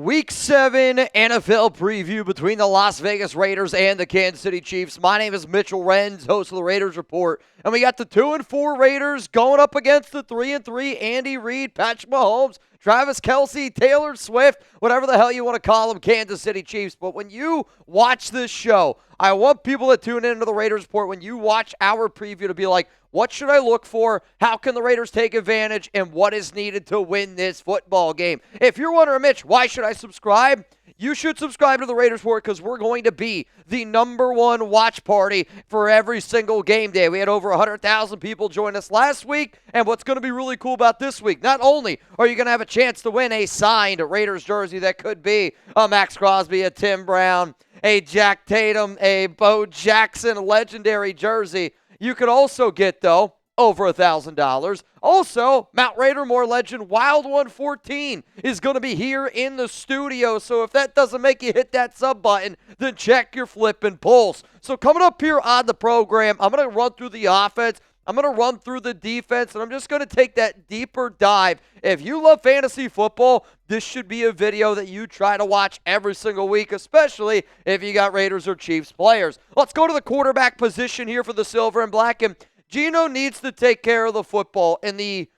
Week 7 NFL preview between the Las Vegas Raiders and the Kansas City Chiefs. My name is Mitchell Renz, host of the Raiders Report. And we got the 2-4 Raiders going up against the 3-3 Andy Reid, Patrick Mahomes, Travis Kelce, Taylor Swift, whatever the hell you want to call them, Kansas City Chiefs. But when you watch this show, I want people that tune into the Raiders Report, when you watch our preview, to be like, what should I look for? How can the Raiders take advantage? And what is needed to win this football game? If you're wondering, Mitch, why should I subscribe? You should subscribe to the Raiders Report because we're going to be the #1 watch party for every single game day. We had over 100,000 people join us last week, and what's going to be really cool about this week, not only are you going to have a chance to win a signed Raiders jersey that could be a Max Crosby, a Tim Brown, a Jack Tatum, a Bo Jackson legendary jersey, you could also get, though, over $1,000. Also, Mount Raidermore legend Wild 114 is going to be here in the studio. So if that doesn't make you hit that sub button, then check your flipping pulse. So coming up here on the program, I'm going to run through the offense. I'm going to run through the defense, and I'm just going to take that deeper dive. If you love fantasy football, this should be a video that you try to watch every single week, especially if you got Raiders or Chiefs players. Let's go to the quarterback position here for the Silver and Black, and Geno needs to take care of the football in the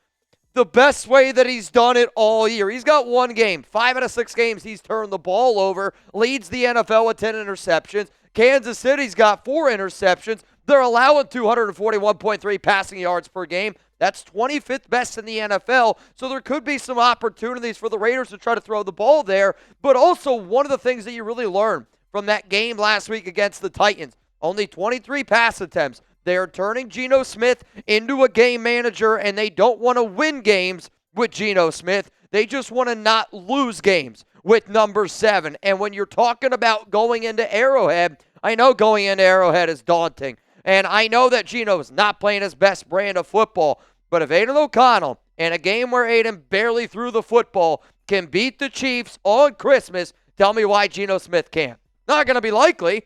best way that he's done it all year. He's got one game. 5 out of 6 games he's turned the ball over, leads the NFL with 10 interceptions. Kansas City's got 4 interceptions. They're allowing 241.3 passing yards per game. That's 25th best in the NFL, so there could be some opportunities for the Raiders to try to throw the ball there. But also, one of the things that you really learn from that game last week against the Titans, only 23 pass attempts. They are turning Geno Smith into a game manager, and they don't want to win games with Geno Smith. They just want to not lose games with number 7. And when you're talking about going into Arrowhead, I know going into Arrowhead is daunting. And I know that Geno is not playing his best brand of football. But if Aiden O'Connell, in a game where Aiden barely threw the football, can beat the Chiefs on Christmas, tell me why Geno Smith can't. Not going to be likely,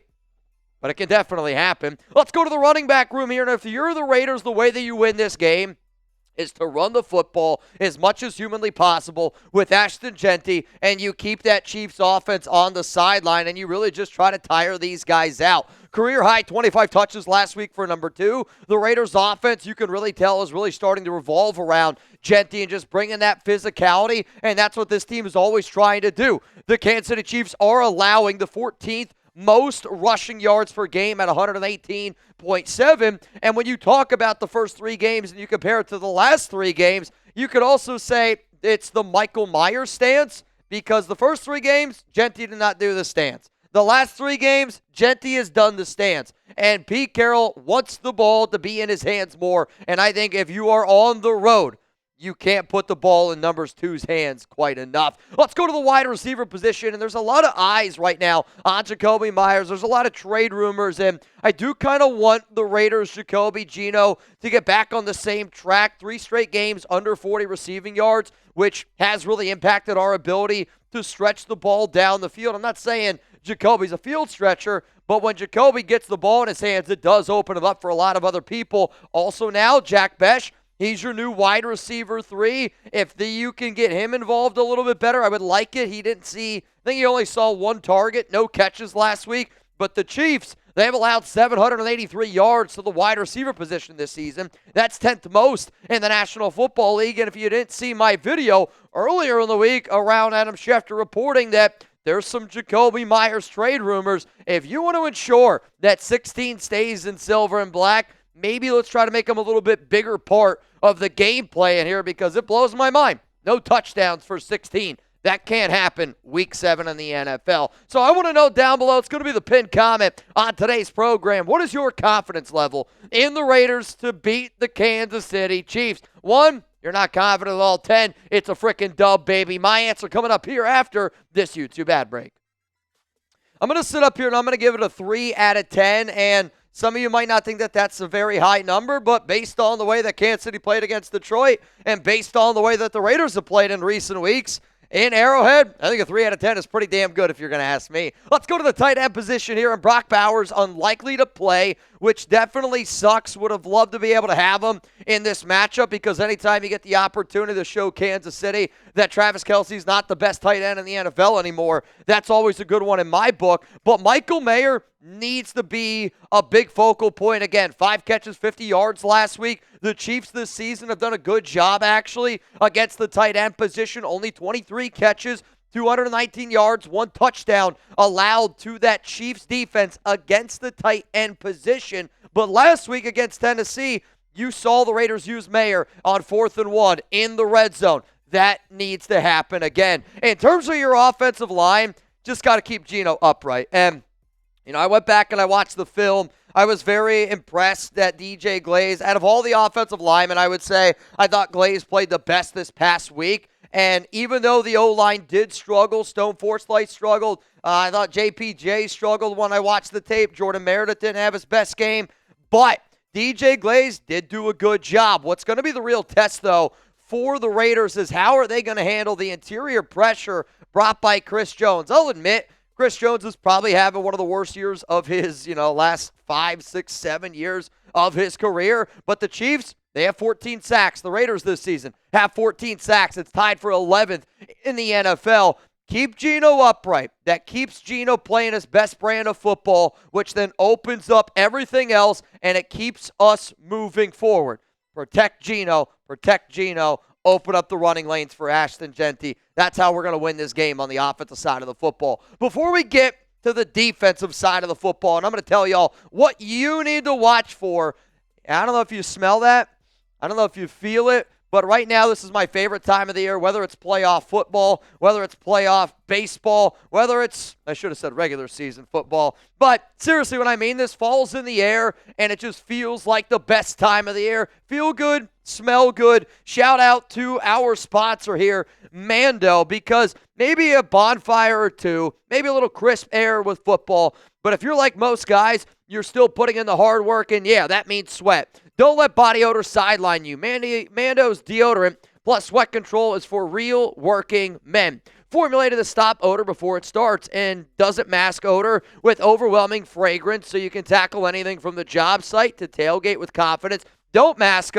but it can definitely happen. Let's go to the running back room here. And if you're the Raiders, the way that you win this game is to run the football as much as humanly possible with Ashton Jeanty, and you keep that Chiefs offense on the sideline, and you really just try to tire these guys out. Career high 25 touches last week for number 2. The Raiders offense, you can really tell, is really starting to revolve around Jeanty and just bringing that physicality, and that's what this team is always trying to do. The Kansas City Chiefs are allowing the 14th most rushing yards per game at 118.7. And when you talk about the first 3 games and you compare it to the last 3 games, you could also say it's the Michael Myers stance, because the first 3 games, Jeanty did not do the stance. The last 3 games, Jeanty has done the stance. And Pete Carroll wants the ball to be in his hands more. And I think if you are on the road, you can't put the ball in number 2's hands quite enough. Let's go to the wide receiver position, and there's a lot of eyes right now on Jakobi Meyers. There's a lot of trade rumors, and I do kind of want the Raiders, Jakobi, Geno, to get back on the same track. 3 straight games under 40 receiving yards, which has really impacted our ability to stretch the ball down the field. I'm not saying Jakobi's a field stretcher, but when Jakobi gets the ball in his hands, it does open it up for a lot of other people. Also now, Jack Besh, he's your new wide receiver 3. If you can get him involved a little bit better, I would like it. I think he only saw 1 target, no catches last week. But the Chiefs, they have allowed 783 yards to the wide receiver position this season. That's 10th most in the National Football League. And if you didn't see my video earlier in the week around Adam Schefter reporting that there's some Jakobi Meyers trade rumors, if you want to ensure that 16 stays in silver and black, maybe let's try to make him a little bit bigger part of the gameplay in here, because it blows my mind. No touchdowns for 16. That can't happen week 7 in the NFL. So I want to know down below, it's going to be the pinned comment on today's program. What is your confidence level in the Raiders to beat the Kansas City Chiefs? 1, you're not confident at all. 10, it's a freaking dub, baby. My answer coming up here after this YouTube ad break. I'm going to sit up here and I'm going to give it a 3 out of 10, and some of you might not think that that's a very high number, but based on the way that Kansas City played against Detroit and based on the way that the Raiders have played in recent weeks, in Arrowhead, I think a 3 out of 10 is pretty damn good if you're going to ask me. Let's go to the tight end position here, and Brock Bowers unlikely to play, which definitely sucks. Would have loved to be able to have him in this matchup because anytime you get the opportunity to show Kansas City that Travis Kelce's not the best tight end in the NFL anymore, that's always a good one in my book. But Michael Mayer needs to be a big focal point. Again, 5 catches, 50 yards last week. The Chiefs this season have done a good job, actually, against the tight end position. Only 23 catches, 219 yards, 1 touchdown allowed to that Chiefs defense against the tight end position. But last week against Tennessee, you saw the Raiders use Mayer on 4th and 1 in the red zone. That needs to happen again. In terms of your offensive line, just got to keep Geno upright. And I went back and I watched the film. I was very impressed that DJ Glaze, out of all the offensive linemen, I would say I thought Glaze played the best this past week. And even though the O-line did struggle, Stone Forsythe struggled, I thought JPJ struggled when I watched the tape. Jordan Meredith didn't have his best game. But DJ Glaze did do a good job. What's going to be the real test, though, for the Raiders is how are they going to handle the interior pressure brought by Chris Jones. I'll admit, Chris Jones is probably having one of the worst years of his, last 5, 6, 7 years of his career. But the Chiefs, they have 14 sacks. The Raiders this season have 14 sacks. It's tied for 11th in the NFL. Keep Geno upright. That keeps Geno playing his best brand of football, which then opens up everything else, and it keeps us moving forward. Protect Geno. Open up the running lanes for Ashton Jeanty. That's how we're going to win this game on the offensive side of the football. Before we get to the defensive side of the football, and I'm going to tell y'all what you need to watch for. I don't know if you smell that. I don't know if you feel it. But right now, this is my favorite time of the year, whether it's playoff football, whether it's playoff baseball, whether it's, I should have said regular season football. But seriously, when I mean this, fall's in the air, and it just feels like the best time of the year. Feel good, smell good. Shout out to our sponsor here, Mando, because maybe a bonfire or two, maybe a little crisp air with football. But if you're like most guys, you're still putting in the hard work, and yeah, that means sweat. Don't let body odor sideline you. Mando's deodorant plus sweat control is for real working men. Formulated to stop odor before it starts and doesn't mask odor with overwhelming fragrance so you can tackle anything from the job site to tailgate with confidence. Don't mask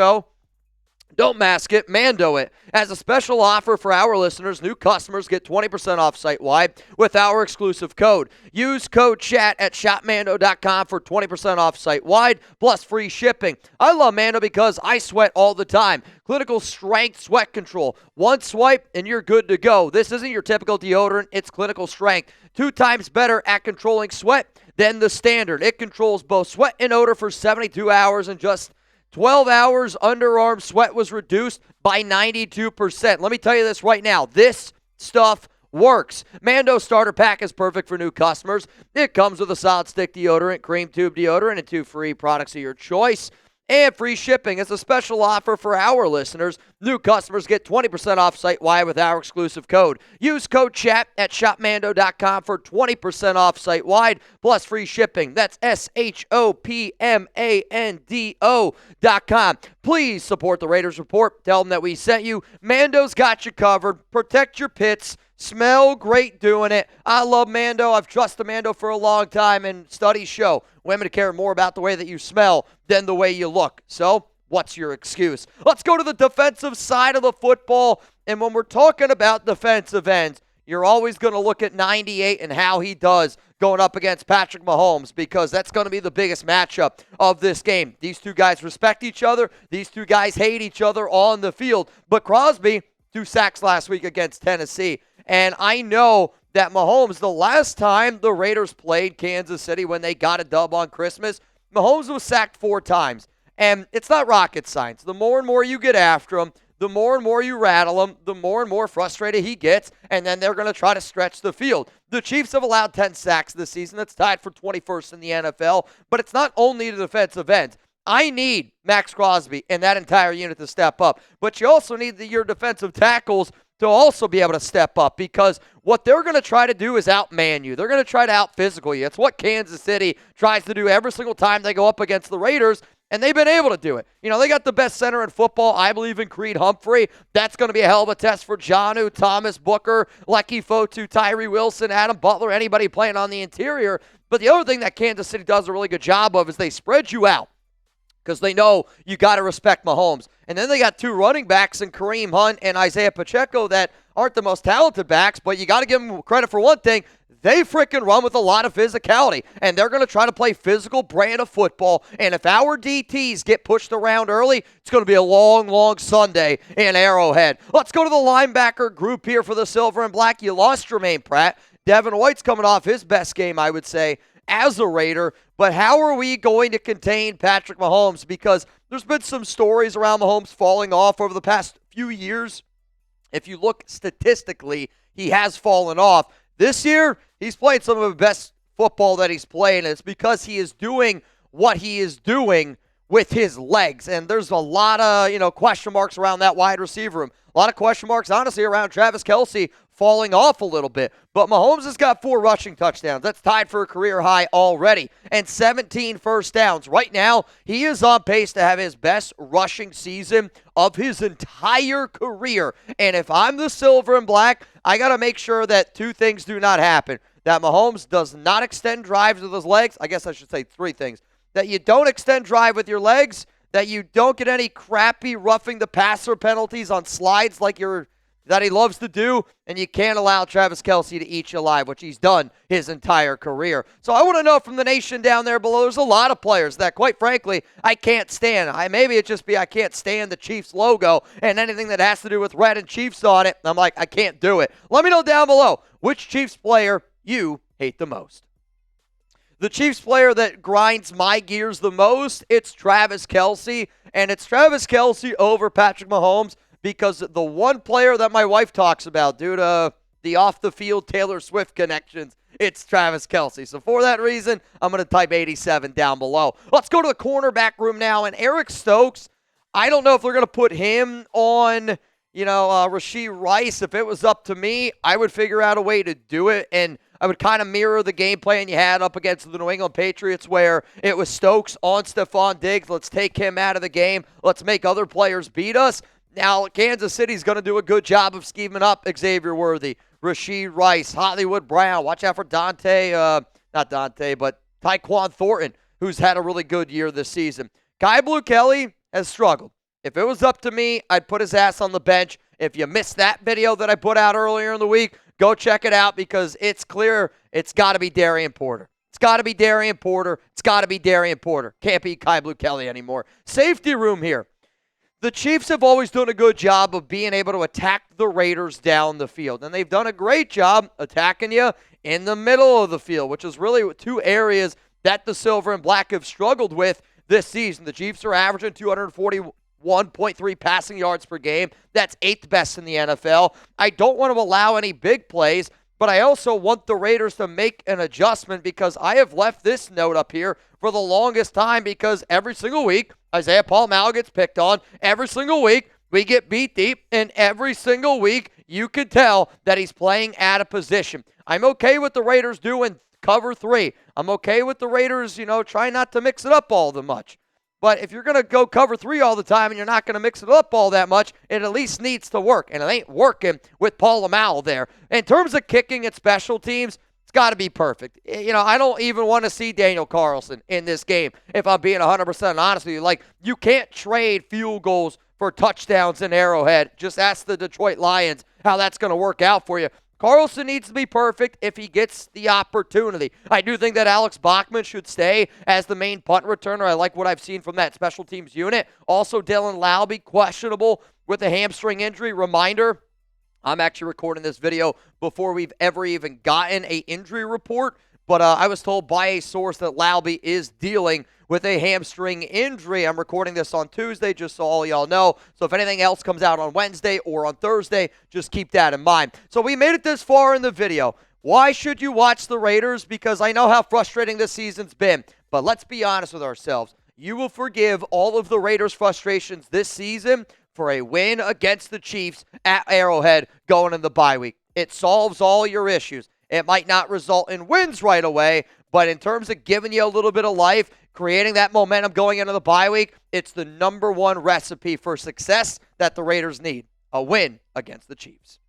it, Mando it. As a special offer for our listeners, new customers get 20% off site-wide with our exclusive code. Use code CHAT at shopmando.com for 20% off site-wide plus free shipping. I love Mando because I sweat all the time. Clinical strength sweat control. One swipe and you're good to go. This isn't your typical deodorant. It's clinical strength. 2 times better at controlling sweat than the standard. It controls both sweat and odor for 72 hours and just 12 hours, underarm sweat was reduced by 92%. Let me tell you this right now. This stuff works. Mando Starter Pack is perfect for new customers. It comes with a solid stick deodorant, cream tube deodorant, and 2 free products of your choice. And free shipping. It's a special offer for our listeners. New customers get 20% off site-wide with our exclusive code. Use code CHAT at shopmando.com for 20% off site-wide plus free shipping. That's shopmando.com. Please support the Raiders Report. Tell them that we sent you. Mando's got you covered. Protect your pits. Smell great doing it. I love Mando. I've trusted Mando for a long time, and studies show women care more about the way that you smell than the way you look. So, what's your excuse? Let's go to the defensive side of the football, and when we're talking about defensive ends, you're always going to look at 98 and how he does going up against Patrick Mahomes because that's going to be the biggest matchup of this game. These two guys respect each other. These two guys hate each other on the field. But Crosby, 2 sacks last week against Tennessee. And I know that Mahomes, the last time the Raiders played Kansas City when they got a dub on Christmas, Mahomes was sacked 4 times. And it's not rocket science. The more and more you get after him, the more and more you rattle him, the more and more frustrated he gets, and then they're going to try to stretch the field. The Chiefs have allowed 10 sacks this season. That's tied for 21st in the NFL. But it's not only the defensive ends. I need Max Crosby and that entire unit to step up. But you also need your defensive tackles to also be able to step up because what they're going to try to do is outman you. They're going to try to out-physical you. It's what Kansas City tries to do every single time they go up against the Raiders, And they've been able to do it. You know, they got the best center in football. I believe in Creed Humphrey. That's going to be a hell of a test for Jonnu, Thomas Booker, Lecky Fotu, Tyree Wilson, Adam Butler, anybody playing on the interior. But the other thing that Kansas City does a really good job of is they spread you out because they know you got to respect Mahomes. And then they got 2 running backs in Kareem Hunt and Isaiah Pacheco that aren't the most talented backs, but you got to give them credit for one thing. They freaking run with a lot of physicality, and they're going to try to play physical brand of football. And if our DTs get pushed around early, it's going to be a long, long Sunday in Arrowhead. Let's go to the linebacker group here for the Silver and Black. You lost Jermaine Pratt. Devin White's coming off his best game, I would say, as a Raider. But how are we going to contain Patrick Mahomes? Because there's been some stories around Mahomes falling off over the past few years. If you look statistically, he has fallen off. This year, he's played some of the best football that he's played, and it's because he is doing what he is doing with his legs. And there's a lot of, question marks around that wide receiver room. A lot of question marks, honestly, around Travis Kelce falling off a little bit. But Mahomes has got 4 rushing touchdowns. That's tied for a career high already. And 17 first downs. Right now, he is on pace to have his best rushing season of his entire career. And if I'm the Silver and Black, I got to make sure that 2 things do not happen. That Mahomes does not extend drives with his legs. I guess I should say 3 things. That you don't extend drive with your legs. That you don't get any crappy roughing the passer penalties on slides that he loves to do, and you can't allow Travis Kelce to eat you alive, which he's done his entire career. So I want to know from the nation down there below, there's a lot of players that, quite frankly, I can't stand. Maybe it just be I can't stand the Chiefs logo and anything that has to do with red and Chiefs on it. I'm like, I can't do it. Let me know down below which Chiefs player you hate the most. The Chiefs player that grinds my gears the most, it's Travis Kelce, and it's Travis Kelce over Patrick Mahomes. Because the one player that my wife talks about due to the off-the-field Taylor Swift connections, it's Travis Kelce. So for that reason, I'm going to type 87 down below. Let's go to the cornerback room now. And Eric Stokes, I don't know if they're going to put him on, Rashee Rice. If it was up to me, I would figure out a way to do it. And I would kind of mirror the game plan you had up against the New England Patriots where it was Stokes on Stephon Diggs. Let's take him out of the game. Let's make other players beat us. Now, Kansas City's going to do a good job of scheming up Xavier Worthy, Rashee Rice, Hollywood Brown. Watch out for not Dante, but Tyquan Thornton, who's had a really good year this season. Kai Blue Kelly has struggled. If it was up to me, I'd put his ass on the bench. If you missed that video that I put out earlier in the week, go check it out because it's clear it's got to be Darian Porter. It's got to be Darian Porter. It's got to be Darian Porter. Can't be Kai Blue Kelly anymore. Safety room here. The Chiefs have always done a good job of being able to attack the Raiders down the field. And they've done a great job attacking you in the middle of the field, which is really 2 areas that the Silver and Black have struggled with this season. The Chiefs are averaging 241.3 passing yards per game. That's 8th best in the NFL. I don't want to allow any big plays, but I also want the Raiders to make an adjustment because I have left this note up here for the longest time because every single week, Isaiah Paul-Mal gets picked on. Every single week, we get beat deep, and every single week, you can tell that he's playing out of position. I'm okay with the Raiders doing cover 3. I'm okay with the Raiders, trying not to mix it up all that much. But if you're going to go cover 3 all the time and you're not going to mix it up all that much, it at least needs to work. And it ain't working with Paul-Mal there. In terms of kicking at special teams, it's got to be perfect. I don't even want to see Daniel Carlson in this game, if I'm being 100% honest with you. Like, you can't trade field goals for touchdowns in Arrowhead. Just ask the Detroit Lions how that's going to work out for you. Carlson needs to be perfect if he gets the opportunity. I do think that Alex Bachman should stay as the main punt returner. I like what I've seen from that special teams unit. Also, Dylan Laube, questionable with a hamstring injury. Reminder, I'm actually recording this video before we've ever even gotten an injury report, but I was told by a source that Laube is dealing with a hamstring injury. I'm recording this on Tuesday, just so all y'all know. So if anything else comes out on Wednesday or on Thursday, just keep that in mind. So we made it this far in the video. Why should you watch the Raiders? Because I know how frustrating this season's been, but let's be honest with ourselves. You will forgive all of the Raiders' frustrations this season for a win against the Chiefs at Arrowhead going in the bye week. It solves all your issues. It might not result in wins right away, but in terms of giving you a little bit of life, creating that momentum going into the bye week. It's the #1 recipe for success that the Raiders need, a win against the Chiefs.